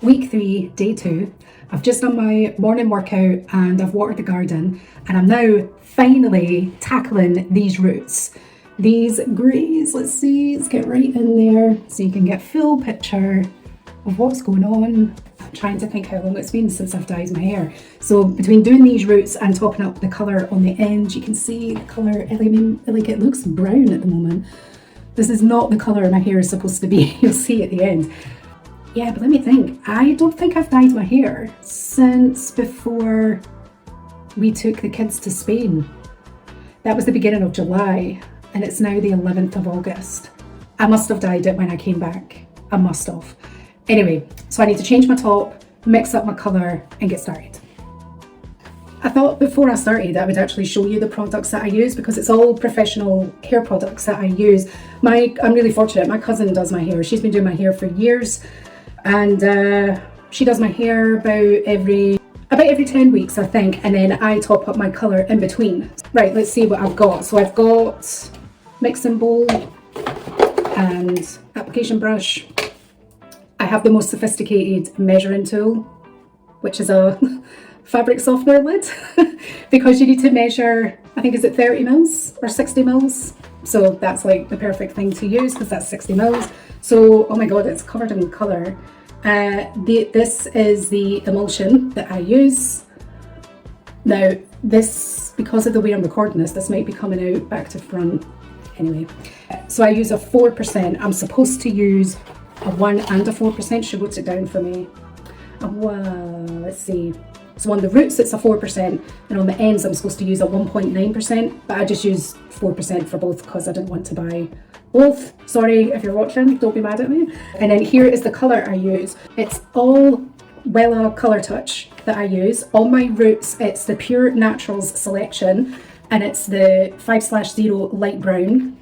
week 3, day 2. I've just done my morning workout and I've watered the garden, and I'm now finally tackling these roots. These greys, let's see, let's get right in there so you can get full picture of what's going on. I'm trying to think how long it's been since I've dyed my hair. So between doing these roots and topping up the colour on the end, you can see the colour, like it looks brown at the moment. This is not the colour my hair is supposed to be, you'll see at the end. Yeah, but let me think. I don't think I've dyed my hair since before we took the kids to Spain. That was the beginning of July, and it's now the 11th of August. I must have dyed it when I came back. I must have. Anyway, so I need to change my top, mix up my colour, and get started. I thought before I started I would actually show you the products that I use, because it's all professional hair products that I use. I'm really fortunate. My cousin does my hair. She's been doing my hair for years, and she does my hair about every 10 weeks, I think, and then I top up my colour in between. Right, let's see what I've got. So I've got mixing bowl and application brush. I have the most sophisticated measuring tool, which is a fabric softener lid, because you need to measure, I think, is it 30 mils or 60 mils? So that's like the perfect thing to use, because that's 60 mils. So, oh my God, it's covered in colour. This is the emulsion that I use. Now, this, because of the way I'm recording this might be coming out back to front. Anyway, so I use a 4%. I'm supposed to use a 1 and a 4%. She wrote it down for me. Well, let's see. So on the roots it's a 4%, and on the ends I'm supposed to use a 1.9%, but I just use 4% for both because I didn't want to buy both. Sorry if you're watching, don't be mad at me. And then here is the colour I use. It's all Wella Colour Touch that I use. On my roots it's the Pure Naturals selection, and it's the 5/0 light brown.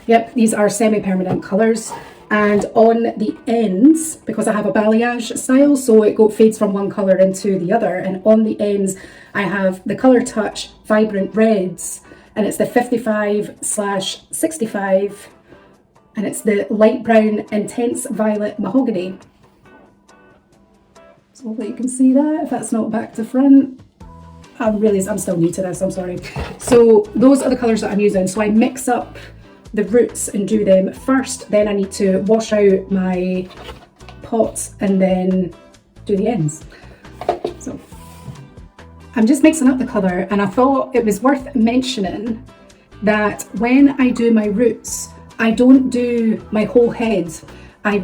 Yep, these are semi-permanent colours. And on the ends, because I have a balayage style, so it fades from one colour into the other, and on the ends I have the Colour Touch Vibrant Reds, and it's the 55/65, and it's the light brown intense violet mahogany. So hopefully you can see that, if that's not back to front. I'm still new to this, I'm sorry. So those are the colours that I'm using. So I mix up the roots and do them first, then I need to wash out my pot and then do the ends. So I'm just mixing up the colour, and I thought it was worth mentioning that when I do my roots, I don't do my whole head. I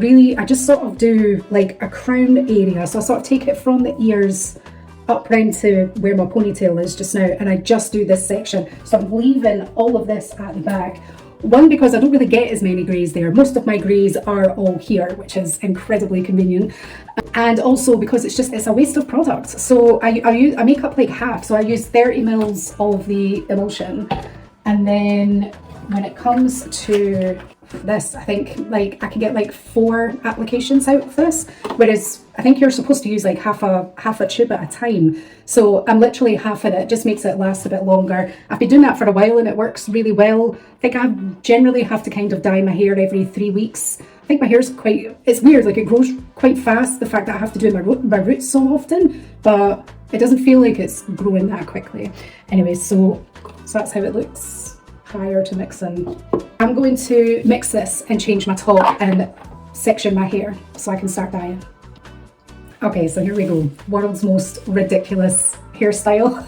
just sort of do like a crown area, so I sort of take it from the ears up round to where my ponytail is just now, and I just do this section. So I'm leaving all of this at the back. One, because I don't really get as many greys there. Most of my greys are all here, which is incredibly convenient. And also because it's a waste of product. So I make up like half. So I use 30 mils of the emulsion. And then when it comes to this, I think like I can get like 4 applications out of this, whereas I think you're supposed to use like half a tube at a time. So I'm literally half in it. Just makes it last a bit longer. I've been doing that for a while and it works really well. I think I generally have to kind of dye my hair every 3 weeks. I think my hair's it's weird, like it grows quite fast, the fact that I have to do my roots so often, but it doesn't feel like it's growing that quickly. Anyway, so that's how it looks prior to mixing. I'm going to mix this and change my top and section my hair so I can start dyeing. Okay, so here we go. World's most ridiculous hairstyle.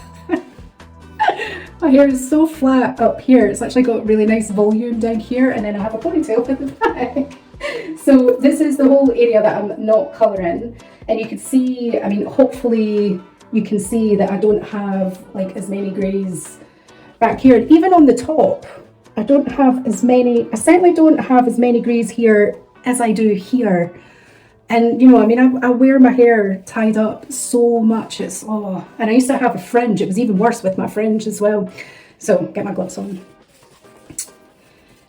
My hair is so flat up here. It's actually got really nice volume down here, and then I have a ponytail in the back. So this is the whole area that I'm not colouring, and you can see, I mean, hopefully you can see that I don't have like as many greys back here. And even on the top, I certainly don't have as many greys here as I do here. And you know, I mean, I wear my hair tied up so much, and I used to have a fringe. It was even worse with my fringe as well. So get my gloves on.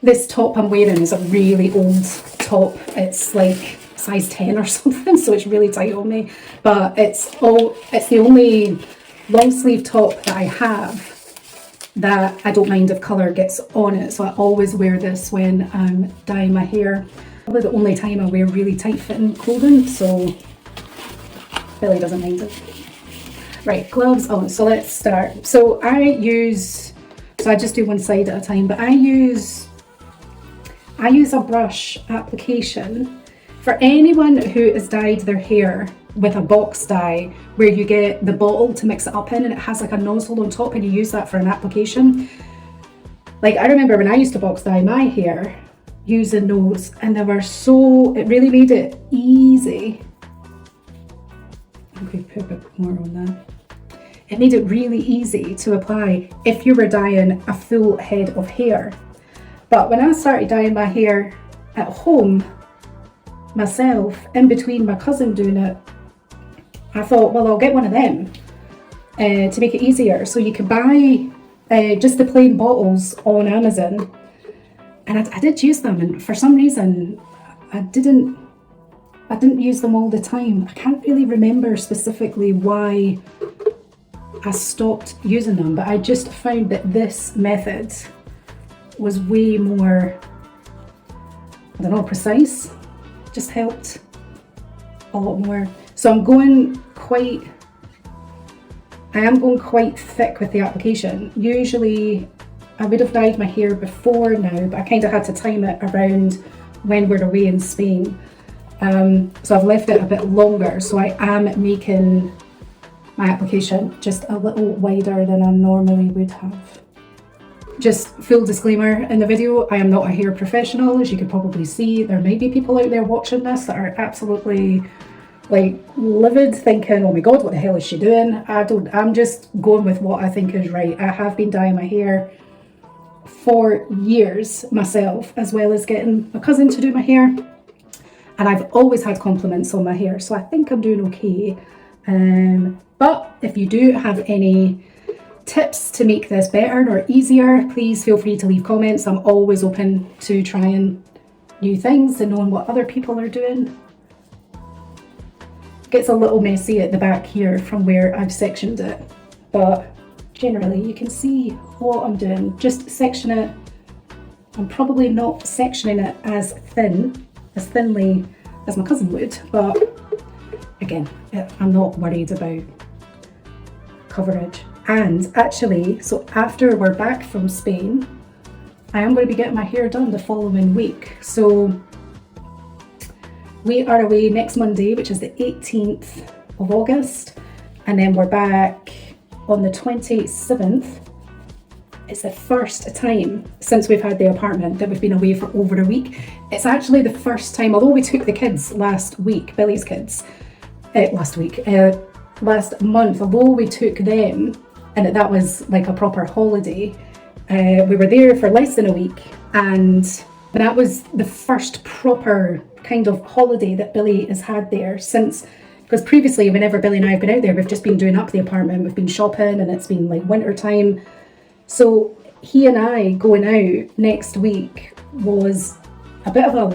This top I'm wearing is a really old top. It's like size 10 or something, so it's really tight on me. But it's the only long sleeve top that I have that I don't mind if colour gets on it. So I always wear this when I'm dyeing my hair. Probably the only time I wear really tight-fitting clothing, so Billy doesn't mind it. Right, gloves on, so let's start. So I just do one side at a time, but I use a brush application. For anyone who has dyed their hair with a box dye, where you get the bottle to mix it up in and it has like a nozzle on top and you use that for an application. Like, I remember when I used to box dye my hair using those, and it really made it easy. I'm going to put a bit more on that. It made it really easy to apply if you were dyeing a full head of hair. But when I started dyeing my hair at home myself, in between my cousin doing it, I thought, well, I'll get one of them to make it easier. So you could buy just the plain bottles on Amazon, and I did use them, and for some reason I didn't use them all the time. I can't really remember specifically why I stopped using them, but I just found that this method was way more, I don't know, precise. Just helped a lot more. So I am going quite thick with the application. Usually I would have dyed my hair before now, but I kind of had to time it around when we're away in Spain. So I've left it a bit longer, so I am making my application just a little wider than I normally would have. Just full disclaimer in the video, I am not a hair professional, as you could probably see. There may be people out there watching this that are absolutely like livid, thinking, oh my god, what the hell is she doing? I'm just going with what I think is right. I have been dyeing my hair for years myself, as well as getting my cousin to do my hair, and I've always had compliments on my hair, so I think I'm doing okay. But if you do have any tips to make this better or easier, please feel free to leave comments. I'm always open to trying new things and knowing what other people are doing. It gets a little messy at the back here from where I've sectioned it, but generally you can see what I'm doing. Just section it. I'm probably not sectioning it as thinly as my cousin would, but again, I'm not worried about coverage. And actually, so after we're back from Spain, I am going to be getting my hair done the following week. So we are away next Monday, which is the 18th of August, and then we're back on the 27th. It's the first time since we've had the apartment that we've been away for over a week. It's actually the first time, although we took the kids last week, Billy's kids, last month, although we took them, and that was like a proper holiday, we were there for less than a week, and that was the first proper kind of holiday that Billy has had there since, because previously whenever Billy and I have been out there, we've just been doing up the apartment, we've been shopping, and it's been like winter time. So he and I going out next week was a bit of a,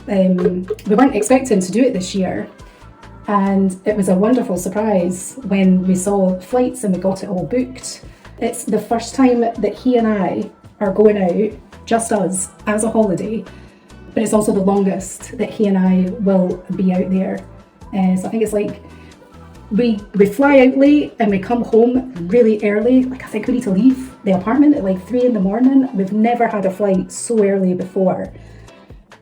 we weren't expecting to do it this year, and it was a wonderful surprise when we saw flights and we got it all booked. It's the first time that he and I are going out, just us, as a holiday, but it's also the longest that he and I will be out there. So I think it's like, we fly out late and we come home really early. Like, I think we need to leave the apartment at like 3 in the morning. We've never had a flight so early before,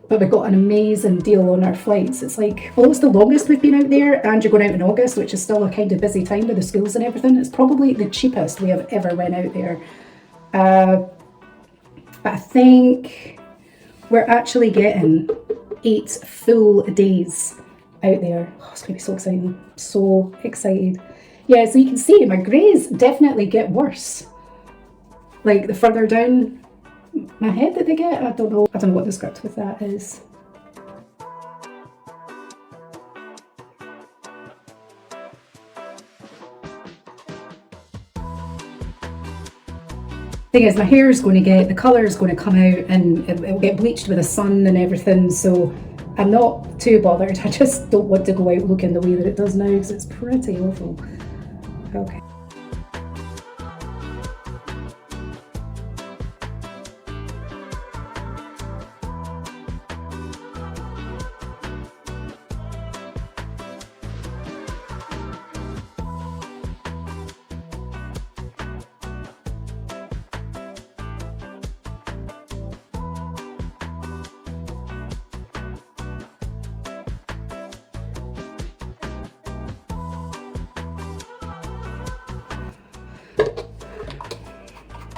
but we got an amazing deal on our flights. It's like, well, it's the longest we've been out there, and you're going out in August, which is still a kind of busy time with the schools and everything. It's probably the cheapest we have ever went out there. But I think we're actually getting 8 full days out there. Oh, it's going to be so exciting. So excited. Yeah, so you can see my greys definitely get worse. Like, the further down my head that they get, I don't know what the script with that is. Thing is, my hair is going to get, the colour is going to come out, and it will get bleached with the sun and everything, so I'm not too bothered. I just don't want to go out looking the way that it does now, because it's pretty awful. Okay.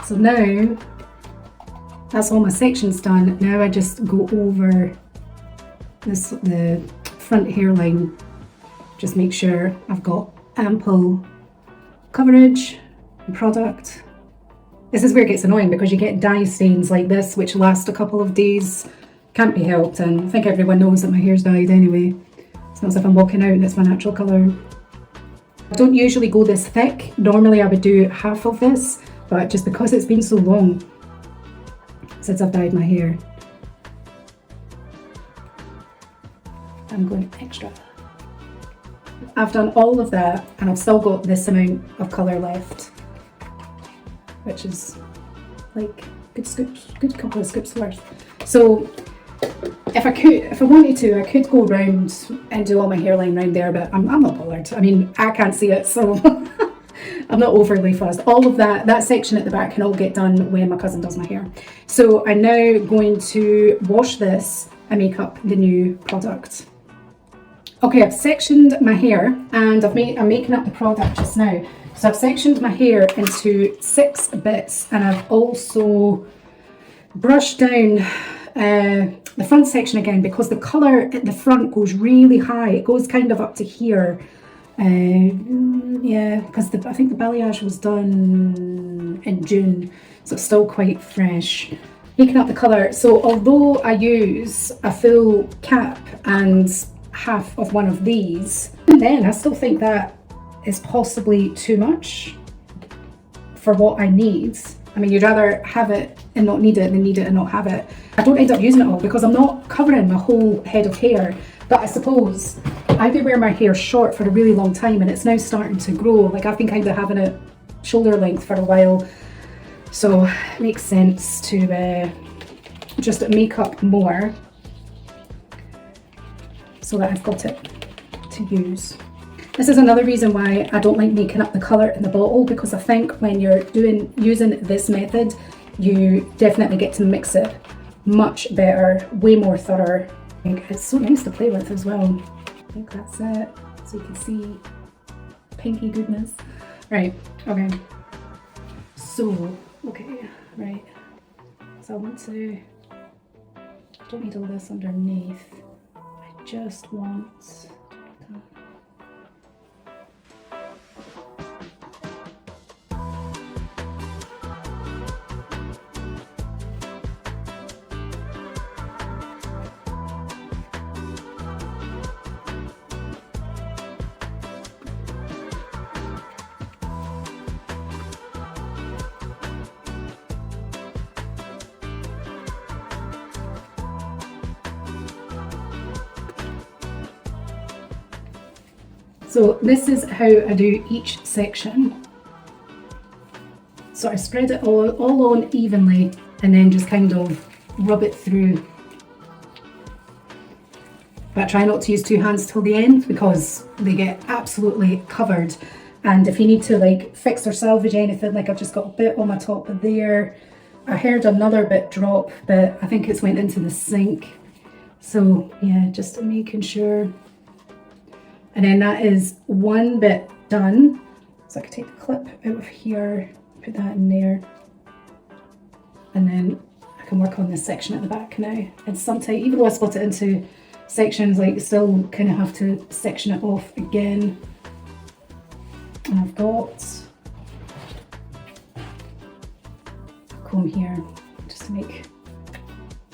So now that's all my sections done. Now I just go over the front hairline. Just make sure I've got ample coverage and product. This is where it gets annoying because you get dye stains like this which last a couple of days. Can't be helped, and I think everyone knows that my hair's dyed anyway. It's not as if I'm walking out and it's my natural colour. I don't usually go this thick. Normally I would do half of this, but just because it's been so long since I've dyed my hair, I'm going extra. I've done all of that and I've still got this amount of colour left, which is like good couple of scoops worth. So if I wanted to, I could go round and do all my hairline round there, but I'm not bothered. I mean, I can't see it, so I'm not overly fussed. All of that section at the back can all get done when my cousin does my hair. So I'm now going to wash this and make up the new product. Okay, I've sectioned my hair and I'm making up the product just now. So I've sectioned my hair into 6 bits, and I've also brushed down the front section again because the colour at the front goes really high. It goes kind of up to here. Yeah, because I think the balayage was done in June, so it's still quite fresh. Making up the colour. So although I use a full cap and half of one of these, and then I still think that is possibly too much for what I need. I mean, you'd rather have it and not need it than need it and not have it. I don't end up using it all because I'm not covering my whole head of hair. But I suppose I've been wearing my hair short for a really long time and it's now starting to grow. Like, I've been kind of having it shoulder length for a while. So it makes sense to just make up more so that I've got it to use. This is another reason why I don't like making up the colour in the bottle, because I think when you're using this method, you definitely get to mix it much better, way more thorough. I think it's so nice to play with as well. I think that's it, so you can see pinky goodness. Right, okay. So, okay, right. So I don't need all this underneath. I just want So this is how I do each section. So I spread it all on evenly and then just kind of rub it through. But I try not to use 2 hands till the end because they get absolutely covered. And if you need to like fix or salvage anything, like I've just got a bit on my top of there. I heard another bit drop, but I think it's went into the sink. So yeah, just making sure. And then that is one bit done. So I can take the clip out of here, put that in there. And then I can work on this section at the back now. And sometimes, even though I split it into sections, like still kind of have to section it off again. And I've got a comb here just to make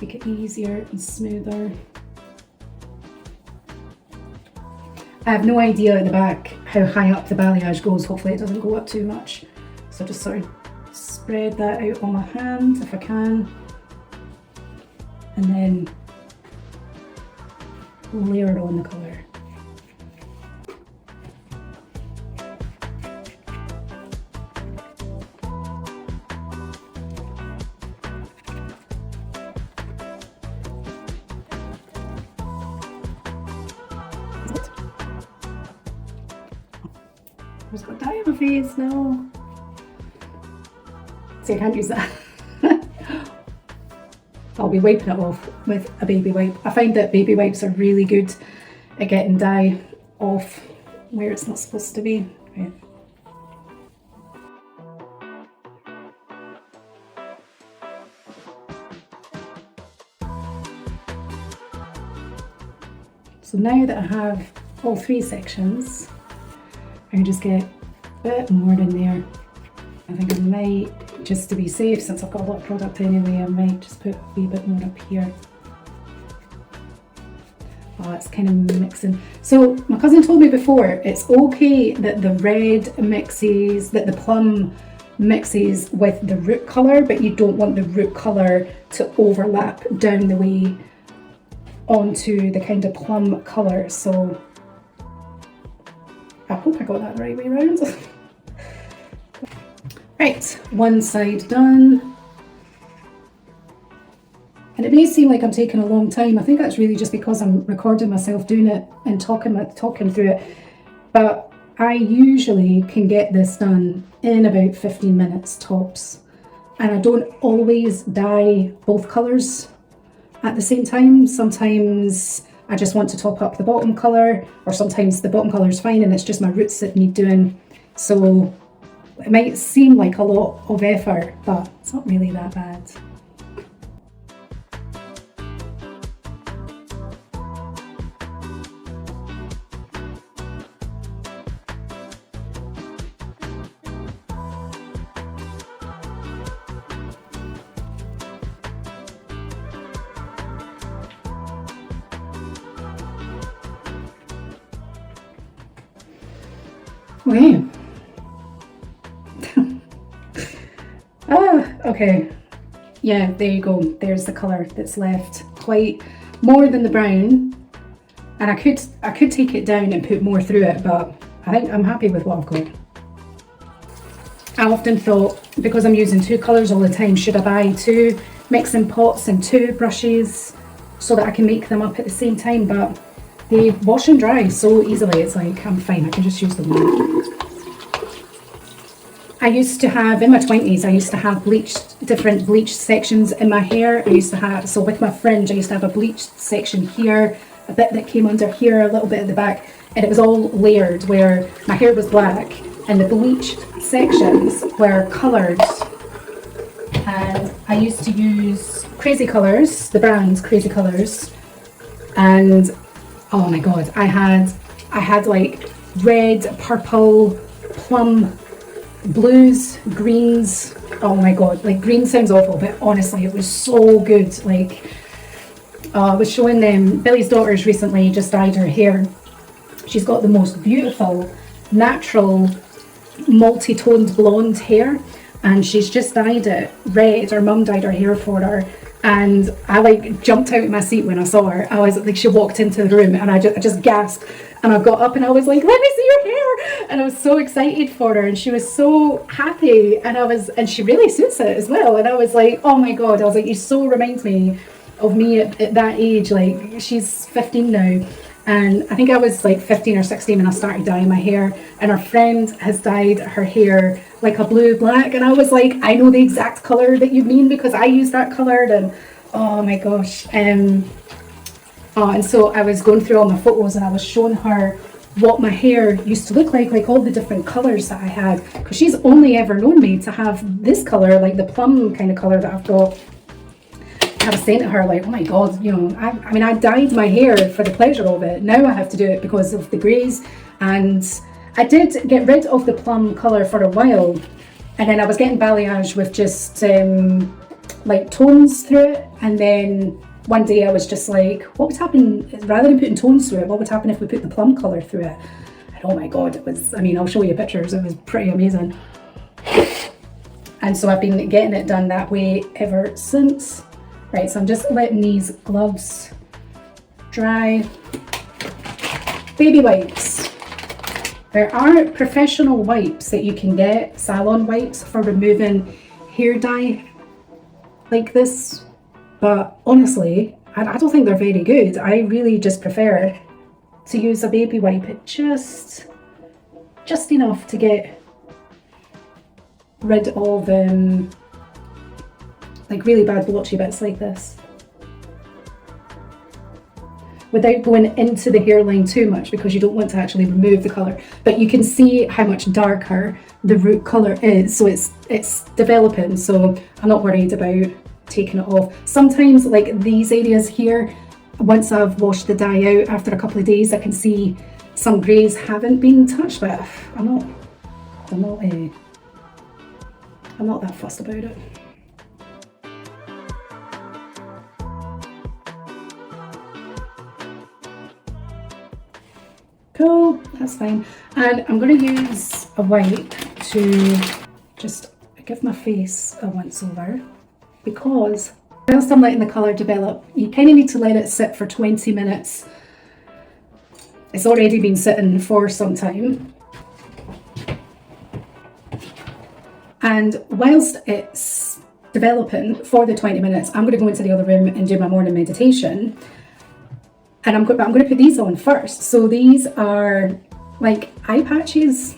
it easier and smoother. I have no idea at the back how high up the balayage goes. Hopefully it doesn't go up too much. So just sort of spread that out on my hand if I can. And then layer on the colour. I've got dye on my face now. See, I can't use that. I'll be wiping it off with a baby wipe. I find that baby wipes are really good at getting dye off where it's not supposed to be. Right. So now that I have all 3 sections, I can just get a bit more in there. I think I might, just to be safe, since I've got a lot of product anyway, I might just put a wee bit more up here. Oh, it's kind of mixing. So my cousin told me before, it's okay that the red mixes, that the plum mixes with the root colour, but you don't want the root colour to overlap down the way onto the kind of plum colour. So I hope I got that the right way around. Right, one side done. And it may seem like I'm taking a long time. I think that's really just because I'm recording myself doing it and talking through it. But I usually can get this done in about 15 minutes tops. And I don't always dye both colours at the same time. Sometimes I just want to top up the bottom colour, or sometimes the bottom colour is fine and it's just my roots that need doing. So it might seem like a lot of effort, but it's not really that bad. Okay. Okay. Yeah, there you go. There's the colour that's left. Quite more than the brown. And I could take it down and put more through it, but I think I'm happy with what I've got. I often thought, because I'm using 2 colours all the time, should I buy 2 mixing pots and 2 brushes so that I can make them up at the same time? But they wash and dry so easily. It's like, I'm fine, I can just use the one. I used to have, in my 20s, I used to have different bleached sections in my hair. I used to have, so with my fringe, I used to have a bleached section here, a bit that came under here, a little bit at the back, and it was all layered where my hair was black and the bleached sections were coloured. And I used to use Crazy Colours, the brand Crazy Colours, and oh my god, I had like red, purple, plum, blues, greens. Oh my god, like green sounds awful, but honestly it was so good. Like I was showing them, Billy's daughters recently just dyed her hair. She's got the most beautiful natural multi-toned blonde hair, and she's just dyed it red. Her mum dyed her hair for her, and I like jumped out of my seat when I saw her. I was like, she walked into the room and I just gasped, and I got up and I was like, let me see your hair, and I was so excited for her, and she was so happy, and she really suits it as well. And I was like, oh my god, I was like, you so remind me of me at that age. Like, she's 15 now, and I think I was like 15 or 16 when I started dyeing my hair, and her friend has dyed her hair like a blue black, and I was like, I know the exact colour that you mean because I use that colour. And oh my gosh, and so I was going through all my photos and I was showing her what my hair used to look like all the different colours that I had, because she's only ever known me to have this colour, like the plum kind of colour that I've got. I was saying to her, like, oh my god, you know, I mean, I dyed my hair for the pleasure of it. Now I have to do it because of the greys. And I did get rid of the plum colour for a while, and then I was getting balayage with just like tones through it. And then one day I was just like, what would happen, rather than putting tones through it, what would happen if we put the plum colour through it? And oh my god, it was, I mean, I'll show you pictures, it was pretty amazing. And so I've been getting it done that way ever since. Right, so I'm just letting these gloves dry. Baby wipes. There are professional wipes that you can get, salon wipes for removing hair dye like this, but honestly, I don't think they're very good. I really just prefer to use a baby wipe. It just enough to get rid of like really bad blotchy bits like this, without going into the hairline too much, because you don't want to actually remove the colour. But you can see how much darker the root colour is, so it's developing, so I'm not worried about taking it off. Sometimes like these areas here, once I've washed the dye out after a couple of days, I can see some greys haven't been touched, but I'm not that fussed about it. Cool, that's fine. And I'm going to use a wipe to just give my face a once over, because whilst I'm letting the colour develop, you kind of need to let it sit for 20 minutes. It's already been sitting for some time. And whilst it's developing for the 20 minutes, I'm going to go into the other room and do my morning meditation. And I'm going to put these on first. So these are like eye patches.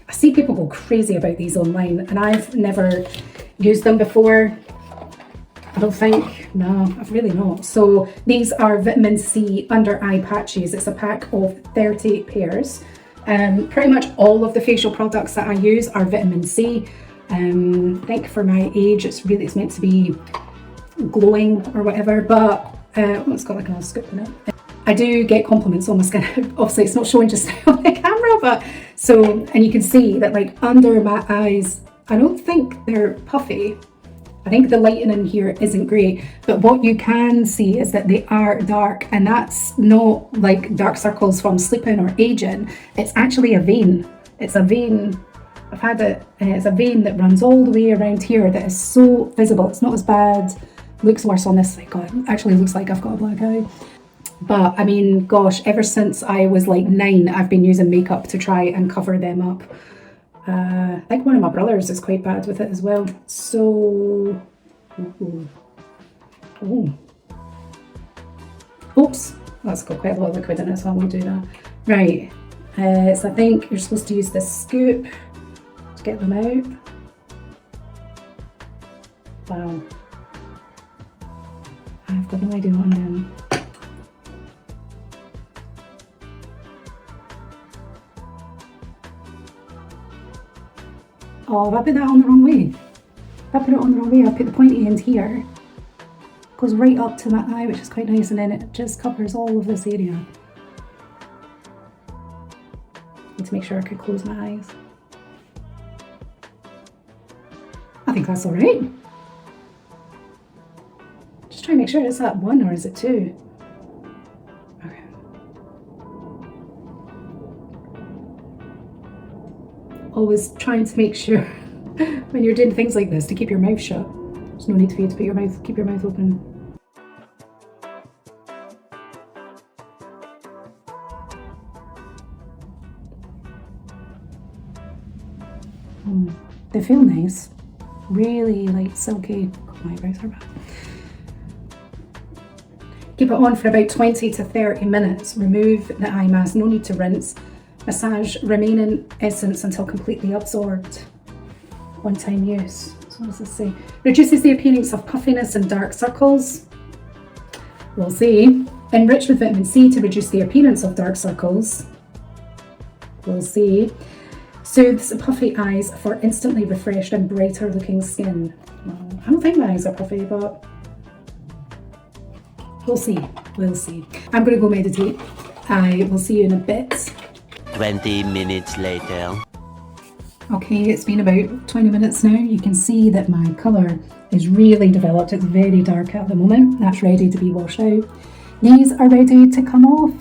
I see people go crazy about these online, and I've never used them before. I don't think, no, I've really not. So these are vitamin C under eye patches. It's a pack of 30 pairs. Pretty much all of the facial products that I use are vitamin C. I think for my age, it's meant to be glowing or whatever, but it's got like a little scoop in it. I do get compliments on my skin. Obviously it's not showing just now on the camera, but so, and you can see that like under my eyes, I don't think they're puffy. I think the lighting in here isn't great, but what you can see is that they are dark, and that's not like dark circles from sleeping or aging. It's actually a vein. It's a vein. I've had it, and it's a vein that runs all the way around here that is so visible. It's not as bad. Looks worse on this side. God, it actually looks like I've got a black eye. But I mean, gosh, ever since I was like 9, I've been using makeup to try and cover them up. I think one of my brothers is quite bad with it as well. So, oops, that's got quite a lot of liquid in it, so I won't do that. Right, so I think you're supposed to use this scoop to get them out. Wow, I've got no idea what I'm doing. Oh, have I put that on the wrong way? If I put it on the wrong way, I put the pointy end here. Goes right up to my eye, which is quite nice, and then it just covers all of this area. Need to make sure I could close my eyes. I think that's alright. Just try and make sure, is that 1 or is it 2? Okay. Always trying to make sure when you're doing things like this to keep your mouth shut. There's no need for you to keep your mouth open. They feel nice, really like silky. My eyebrows are bad. Keep it on for about 20 to 30 minutes. Remove the eye mask, no need to rinse. Massage remaining essence until completely absorbed. One-time use. So what does this say? Reduces the appearance of puffiness and dark circles. We'll see. Enriched with vitamin C to reduce the appearance of dark circles. We'll see. Soothes puffy eyes for instantly refreshed and brighter looking skin. Well, I don't think my eyes are puffy, but we'll see. We'll see. I'm going to go meditate. I will see you in a bit. 20 minutes later. Okay, it's been about 20 minutes now. You can see that my colour is really developed. It's very dark at the moment. That's ready to be washed out. These are ready to come off.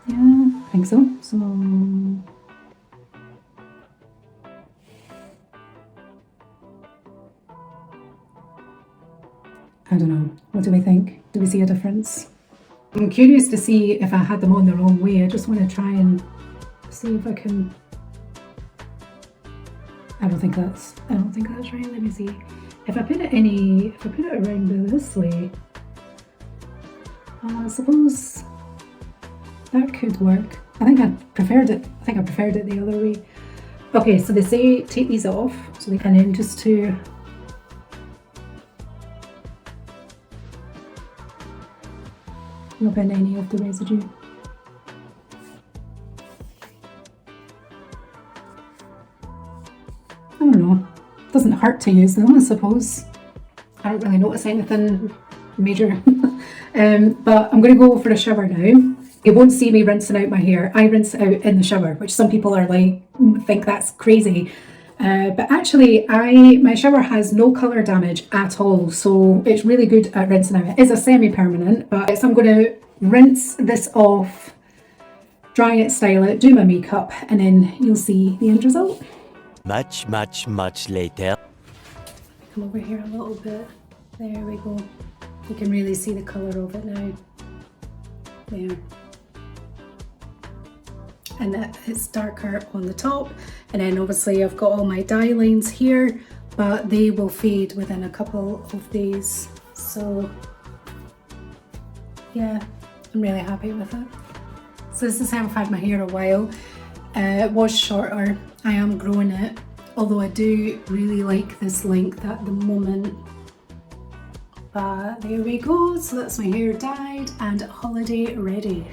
Yeah, I think so. So, I don't know. What do we think? Do we see a difference? I'm curious to see if I had them on the wrong way. I just want to try and see if I can. I don't think that's right. Let me see. If I put it around this way, I suppose that could work. I think I preferred it the other way. Okay, so they say take these off, so they can then just to rub in any of the residue. I don't know. It doesn't hurt to use them, I suppose. I don't really notice anything major. But I'm going to go for a shower now. You won't see me rinsing out my hair. I rinse it out in the shower, which some people are like, think that's crazy. But actually, my shower has no colour damage at all, so it's really good at rinsing out. It is a semi-permanent, but so I'm going to rinse this off, dry it, style it, do my makeup, and then you'll see the end result. Much later. Come over here a little bit. There we go. You can really see the colour of it now. There. And it's darker on the top, and then obviously I've got all my dye lines here, but they will fade within a couple of days. So yeah, I'm really happy with it. So this is how I've had my hair a while. It was shorter. I am growing it, although I do really like this length at the moment. But there we go. So that's my hair dyed and holiday ready.